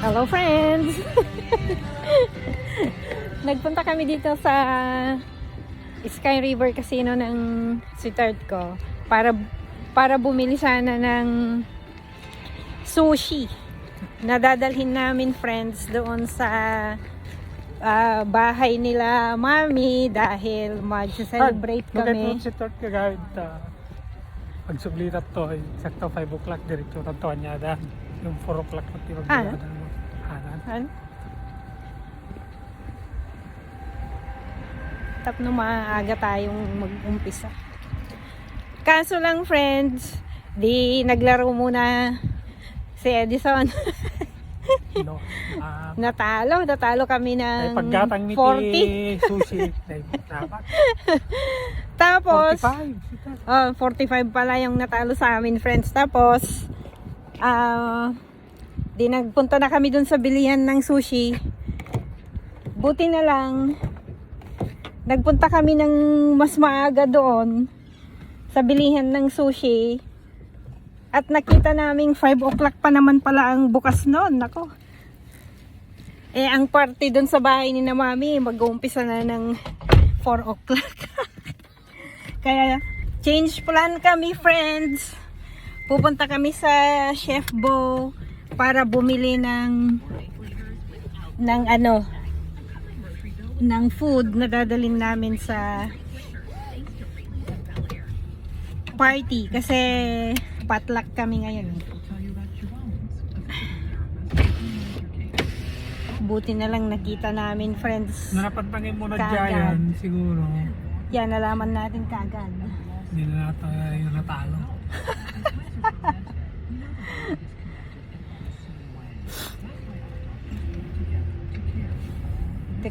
Hello friends! Nagpunta kami dito sa Sky River Casino ng sweetheart ko para bumili sana ng sushi na dadalhin namin friends doon sa bahay nila mami dahil mag-celebrate kami. Magandang sweetheart ka gawin pagsublitat to ay sakto 5 o'clock diretso tantuan niya da yung 4 o'clock pati magbiyadan mo hanan. Tap no maaga tayong mag-umpisa. Kaso lang friends, di naglaro muna si Edison. No. Natalo kami ng Paggatang 40. Sushi dapat. Tapos 45. 45 pala yung natalo sa amin friends. Tapos di nagpunta na kami dun sa bilihan ng sushi. Buti na lang nagpunta kami ng mas maaga doon sa bilihan ng sushi. At nakita naming 5 o'clock pa naman pala ang bukas noon. Nako. Ang party doon sa bahay ni na mami mag-uumpisa na ng 4 o'clock. Kaya change plan kami friends. Pupunta kami sa Chef Bo para bumili ng food na dadalhin namin sa party kasi potluck kami ngayon. Buti na lang nakita namin friends. Napantangin mo na Kaagad. Giant siguro. Yan, nalaman natin kagad. Hindi na yung natalo.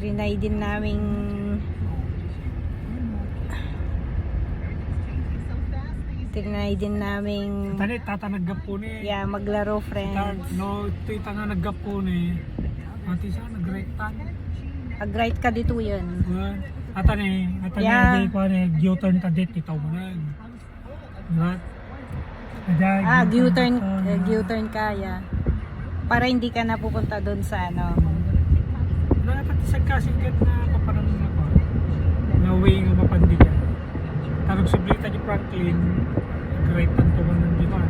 Trinay din naming Tani tatanagap po ni. maglaro friends. No, tita nga naggap po ni. Mati siya nagrektan. Ag-right ka dito yun. Atani Yeah. day ko ni U-turn ta dit itaw mo na. Right? U-turn kaya. Para hindi ka na pupunta doon sa Napatisag kasinggat na kaparang ako. Na way nga mapandigan. Tarog sublita ni Franklin. Nagrektan ko man ng diman.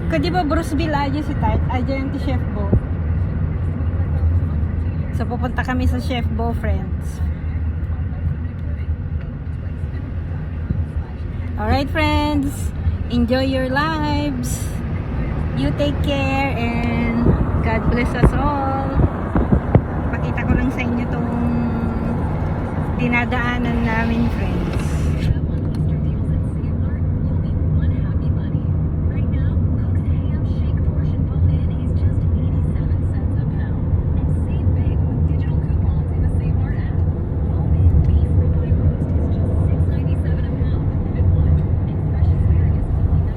Kadi ba Bruceville aja si Tart? Aja yung ti Chef Bo. So pupunta kami sa Chef Bo friends. Alright friends, enjoy your lives. You take care and God bless us all. Pakita ko lang sa inyo tong dinadaanan namin friends.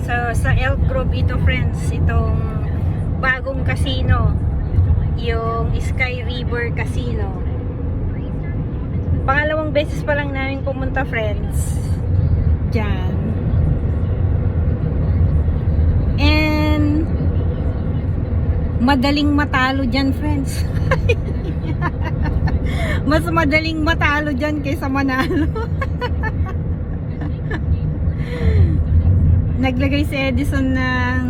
So sa Elk Grove ito friends, itong bagong casino, yung Sky River Casino. Pangalawang beses pa lang namin pumunta friends dyan. And madaling matalo dyan friends. Mas madaling matalo dyan kaysa manalo. Naglagay si Edison ng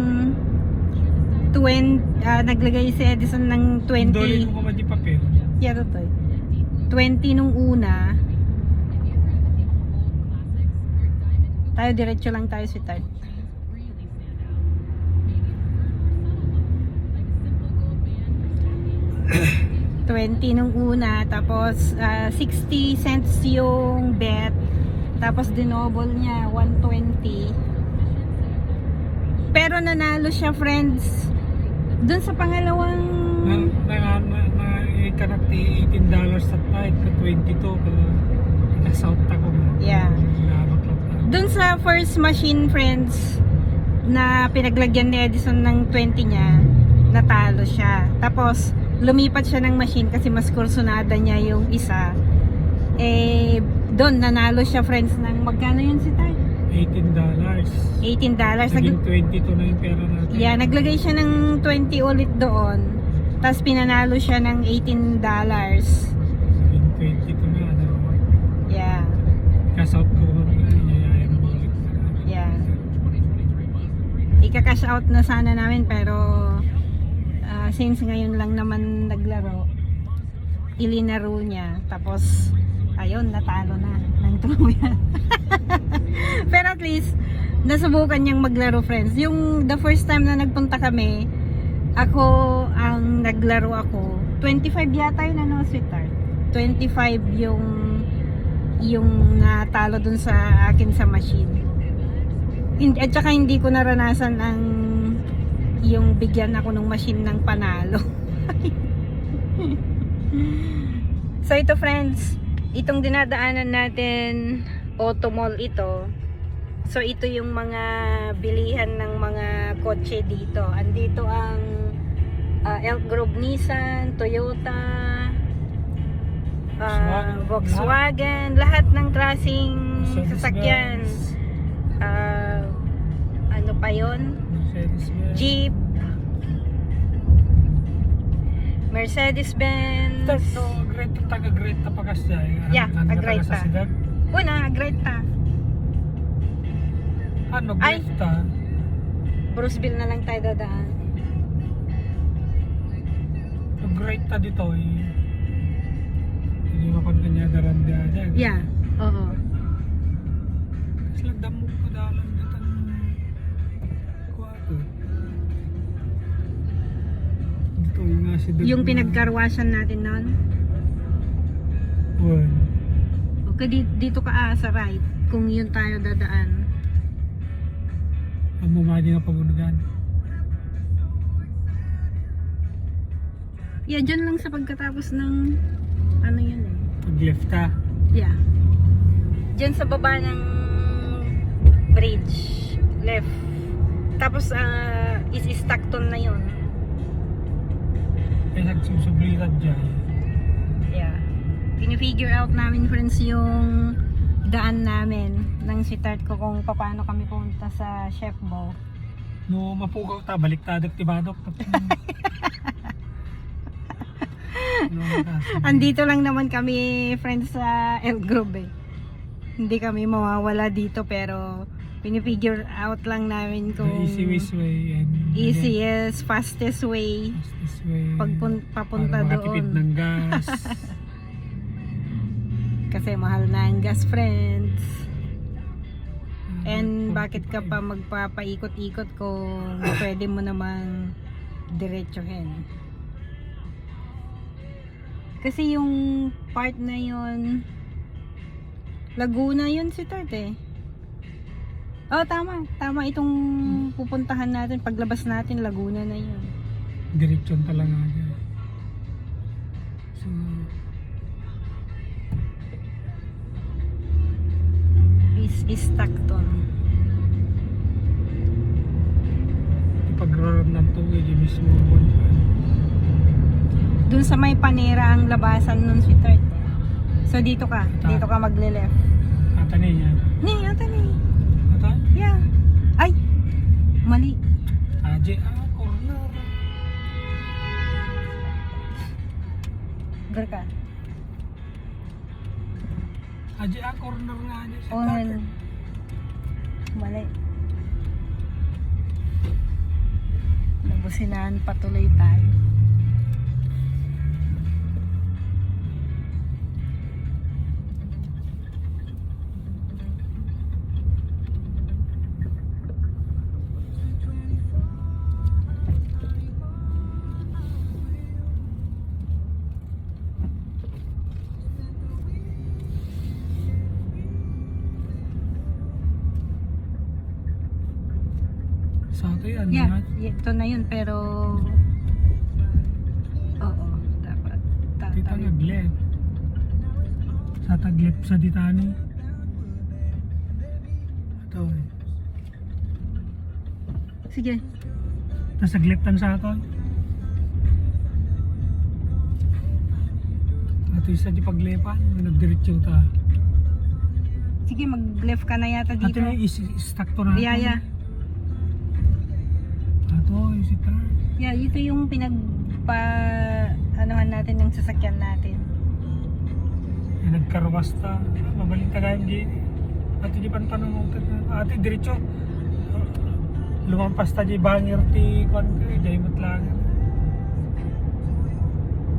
20 Doli mo ka man di papel. Yeah, totoo. 20 nung una. Tayo diretso lang tayo sweetheart. $20 nung una, tapos 60 cents yung bet, tapos dinoble niya 120. Pero nanalo siya friends dun sa pangalawang Kanakti $18 sa night ka 22 ka south ako. Yeah. Dun sa first machine friends na pinaglagyan ni Edison ng 20 niya, natalo siya. Tapos lumipat siya ng machine kasi mas kursunada niya yung isa. Doon nanalo siya friends ng magkano yun si Tay? $18. $18. Naging 22 na yung pera natin. Yeah, naglagay siya ng 20 ulit doon. Tapos pinanalo siya ng $18. Naging 22 na. Ano? Yeah. Cash out ko ba? Iyayayan mo ulit. Yeah. Ika-cash out na sana namin pero since ngayon lang naman naglaro, ilinaro niya. Tapos, ayun, natalo na ng tuluyan. Pero at least, nasubukan niyang maglaro, friends. Yung the first time na nagpunta kami, ako ang naglaro ako. 25 yata yun, ano, sweetheart? 25 yung natalo dun sa akin sa machine. At saka hindi ko naranasan ang yung bigyan ako ng machine ng panalo. So ito, friends, itong dinadaanan natin, Auto Mall ito. So ito yung mga bilihan ng mga kotse dito. Andito ang Elk Grove Nissan, Toyota, Volkswagen, lahat ng klaseng sasakyan. Ano pa yon? Jeep, Mercedes-Benz. So, taga-Great na pagas siya. Yeah, Agreta. Sa Sidag? Una, Agreta. Ano, Ay. Greta? Bruceville na lang tayo dadaan. Ang Greta dito eh. Hindi mo kung kanya daran diya. Yeah, oo. Kasi lang damok ko dalan dito ang kuwato. Dito yung nga si Yung pinagkarwasan natin noon. Well, Okay, dito ka sa right. Kung yun tayo dadaan. ang mamadi nga pagunugan. Yeah, dyan lang sa pagkatapos ng ano yun eh. Pag-left ka. Yeah. Dyan sa baba ng bridge. Left. Tapos is Stockton na yun. Kaya nagsusublitan dyan. Yeah. Pinifigure out namin, friends, yung daan namin nang sitart ko kung paano kami pumunta sa Chef Bo. No, mapugaw ta, baliktadok tibadok. No, Andito lang naman kami, friends, sa Elk Grove eh. Hindi kami mawawala dito pero pinifigure out lang namin the kung easiest way and easiest, fastest way fastest way papunta para makatipid doon. ng gas. Kasi mahal na ang gas, friends. And bakit ka pa magpapaikot-ikot kung pwede mo namang diretsuhin? Kasi yung part na yun, Laguna yun si Tart eh. Oh, tama. Tama itong pupuntahan natin. Paglabas natin, Laguna na yun. Diretsyon talaga dyan. So, Is Stockton. pag-round ng tubig, yung mismo Dun sa may panera ang labasan nun si Tart. So dito ka. Dito ka magle-left. Atani niya. Ata ni. Ata? Yeah. Ay! Mali. Aje, corner. Gar ka. Aje, corner nga niya. Oh, mali. Nabusinahan patuloy tayo. Sa ito yan. Yeah, ito na yun pero oo, dapat Dito nag-left. Sa tag-left sa ditani. Ito eh. Sige. Tapos nag-leftan sa ito. Ito isa di paglepan. Nagdiretso ta. Sige, mag-left ka na yata Ate dito. na is-stack to natin. Yeah. Ato, isita. Yeah, ito yung anuhan natin ng sasakyan natin. Nagkarwas ta. Mabaling tagayan di. Ate di pantanong ate diretso. Lumampas ta di bangir ti kwan ko. Jay matlangan.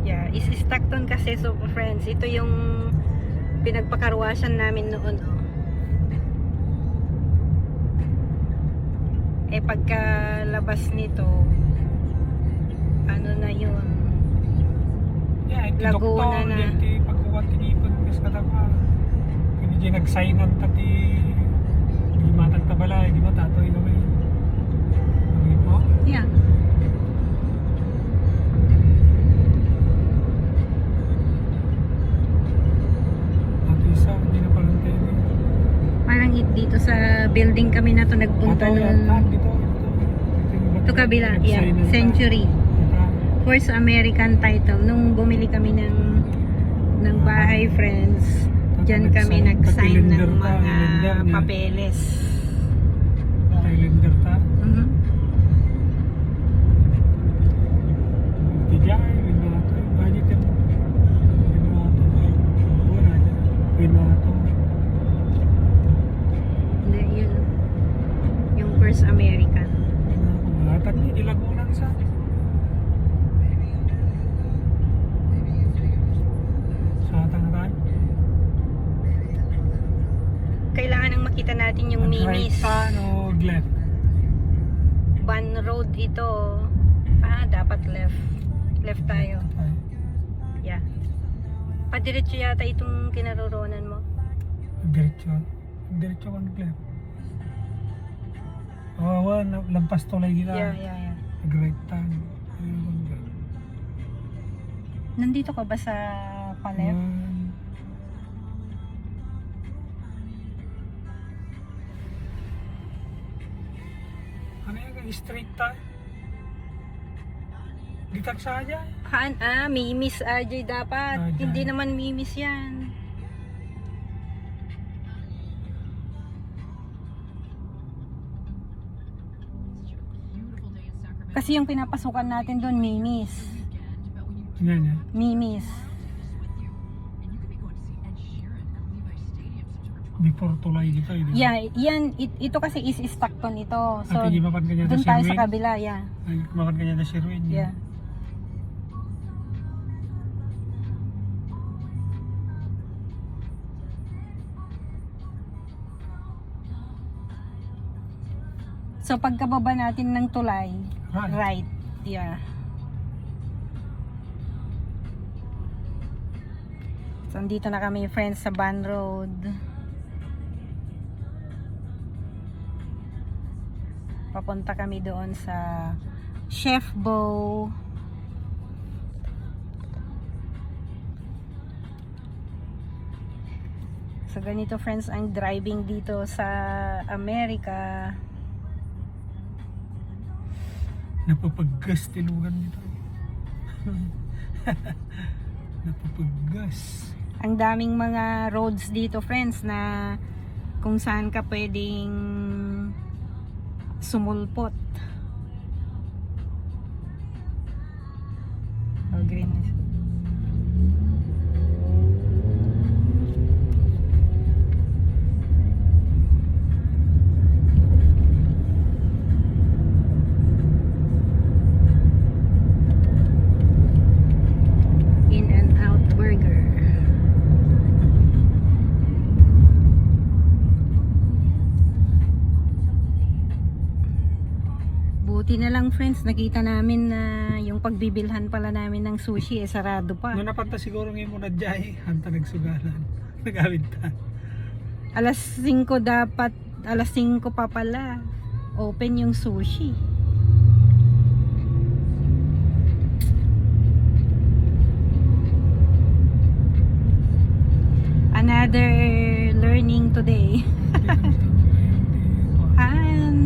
Yeah, is Stockton kasi, so friends, ito yung pinagpakarwasan namin noon. Oh. Eh pagkalabas nito, ano na yun? Yeah, iti Laguna doktor. na. Iti pagkuwan tinipon. Kasi kataka. Kung di nagsainan ta ti di matang tabala. Di matatoy kami. Kami po. Yeah. Ate isa. Hindi na palang tayo. Parang dito sa building kami na to nagpunta Ato yan. nun. Dito. Ito kabila, yeah, Nagsainan ta. Century. Ito. First American title. Nung bumili kami ng bahay, friends, dyan kami nag-sign ng mga papeles. Thailander ta. Mhm. Tijay, winato. Budget mo. Winato. Wala dyan. Winato. Hindi, yun. Yung First American. Winato. Hindi lagunan sa. Sa tangan. Kailangan nang makita natin yung Right Mimis. ka, no, left. Ban Road ito. Dapat left. Left tayo. Yeah. Padiretso yata itong kinaroroonan mo. Diretso. Diretso kang left. Oh, lampas tulay gila. Yeah. Nag-right turn. Nandito ka ba sa pa-left? Ano yung straight ta? Gitak sa aja. Mimis Ajay dapat. Ajay. Hindi naman Mimis yan. Kasi yung pinapasukan natin doon, Mimis. Yan yan. Mimis. Before tulay dito. Yeah, yan. Ito kasi is Stockton ito. So, Ate, di makan kanya na doon tayo sa Sherwin? kabila, yeah. Makan kanya na Sherwin. Yeah. So pagkababa natin ng tulay, right. Yeah. So andito na kami, friends, sa Ban Road. Papunta kami doon sa Chef Bo. So ganito, friends, ang driving dito sa Amerika. Napapaggas tilugan dito. Napapaggas. Ang daming mga roads dito, friends, na kung saan ka pwedeng sumulpot. Oh, green. In-N-Out Burger. Buti na lang, friends, nakita namin na yung pagbibilhan pala namin ng sushi sarado pa. Nung napanta siguro ngayon mo na dyan, hanta nagsugalan. Nagawid ta. Alas 5 dapat, alas 5 pa pala. Open yung sushi. Another learning today.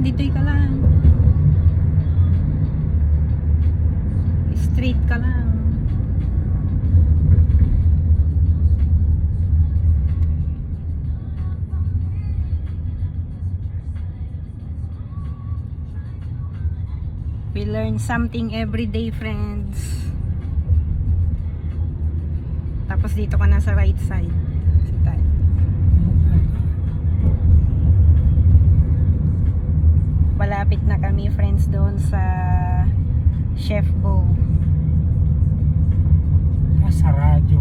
Dito'y ka lang. Straight ka lang. learn something every day, friends. Tapos dito ka na sa right side. Malapit na kami, friends, doon sa Chef Bo. Sa radyo.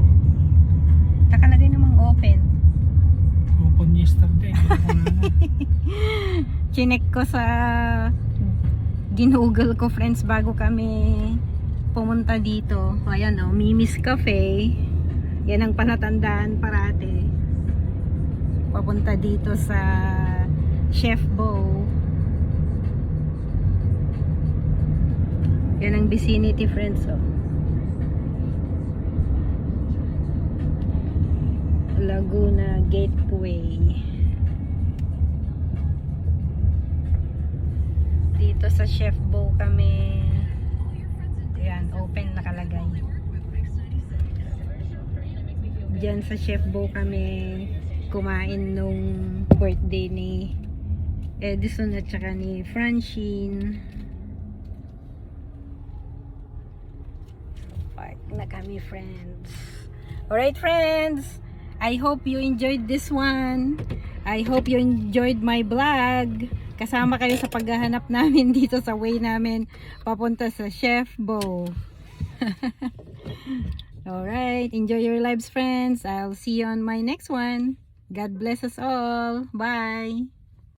Nakalagay namang open. Open yesterday. Chinek ko sa ginugol ko, friends, bago kami pumunta dito. Ayan o, Mimi's Cafe. Yan ang palatandaan parate. Papunta dito sa Chef Bo. Yan ang vicinity, friends. Oh. Laguna Gateway. Dito sa Chef Bo kami. Ayan, open nakalagay. Diyan sa Chef Bo kami kumain nung birthday ni Edison at saka ni Francine. Park na kami, friends. Alright, friends, I hope you enjoyed this one. I hope you enjoyed my vlog. Kasama kayo sa paghahanap namin dito sa way namin papunta sa Chef Bo. Alright, enjoy your lives, friends. I'll see you on my next one. God bless us all. Bye.